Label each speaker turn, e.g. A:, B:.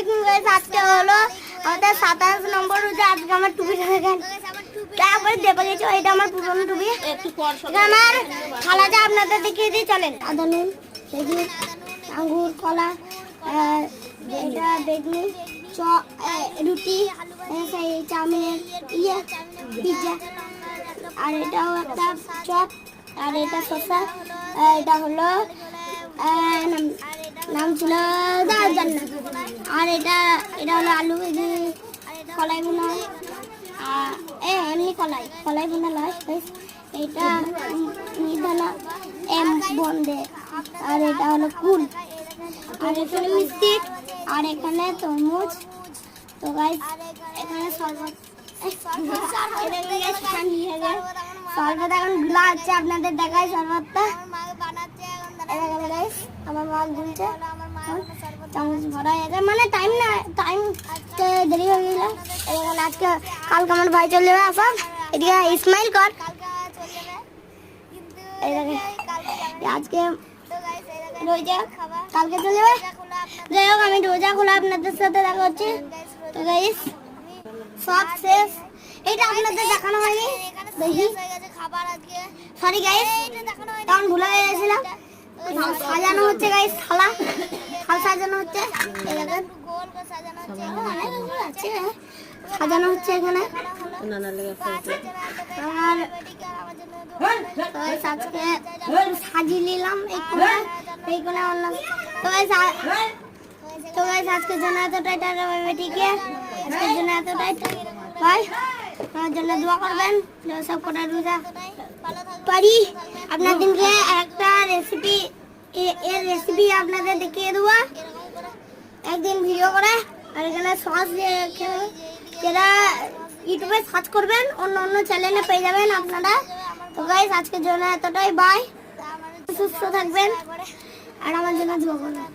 A: আলাইকুম গাইস। আজকে হলো আমাদের 27 নম্বর রোজা। আজকে আমার টুপিটা দেখেন, তারপরে দেবে গেছে। এটা আমার পুরনো টুপি। এটা আমার খালাটা আপনাদের দেখিয়ে দিয়ে চলেন। আদা নুন, খেজুর, আঙ্গুর, কলা, এটা বেগুনি, রুটি, সেই চাউমিনের পিৎজা, আর এটাও একটা চপ, আর এটা শসা, এটা হলো নাম ছিল জান্নাত, আর এটা হলো আলু, কলাই বোনা, এমনি কলাই বোনা লয়। এটা মিধানা এম বন্দে, আর এটা হলো কুল, আর এখানে মিষ্টি, আর এখানে তরমুজ। তো গাইস এখানে শরবত এখন গুলা হচ্ছে, আপনাদের দেখায় শরবতটা। আমার মা গুলছে, চামচ ভরা হয়ে যায়, মানে টাইম দেরি হয়ে গেল। আজকে কালকে আমার ভাই চলে যাবে। আসব এদিকে ইসমাইল কর, আজকে রোজা, কালকে চলে যাবে। যাই হোক, আমি রোজা খোলা আপনাদের সাথে দেখা হচ্ছে। তো গাইস সব শেষ, এটা আপনাদের দেখানো হয়নি, দেখি সরি গাইস, তখন ভুলে গেছিলাম। সাজানো হচ্ছে গাইস, থাল সাজানো হচ্ছে, সাজানো হচ্ছে এখানে। আর আজকে সাজিয়ে নিলাম এই কোণে আনলাম। তো গাইস আজকের জন্য এতটাই, টাটা বাই বাই, ঠিক আছে? আজকের জন্য এতটাই, ভাই আমার জন্য দোয়া করবেন, সব কটা রোজা পারি। আপনাদেরকে একটা রেসিপি, এর রেসিপি আপনাদের দেখিয়ে দেবো একদিন ভিডিও করে। আর এখানে সস যেটা ইউটিউবে সার্চ করবেন, অন্য চ্যানেলে পেয়ে যাবেন আপনারা। তো গাইস আজকের জন্য এতটাই, বাই, সুস্থ থাকবেন আর আমার জন্য দোয়া করবেন।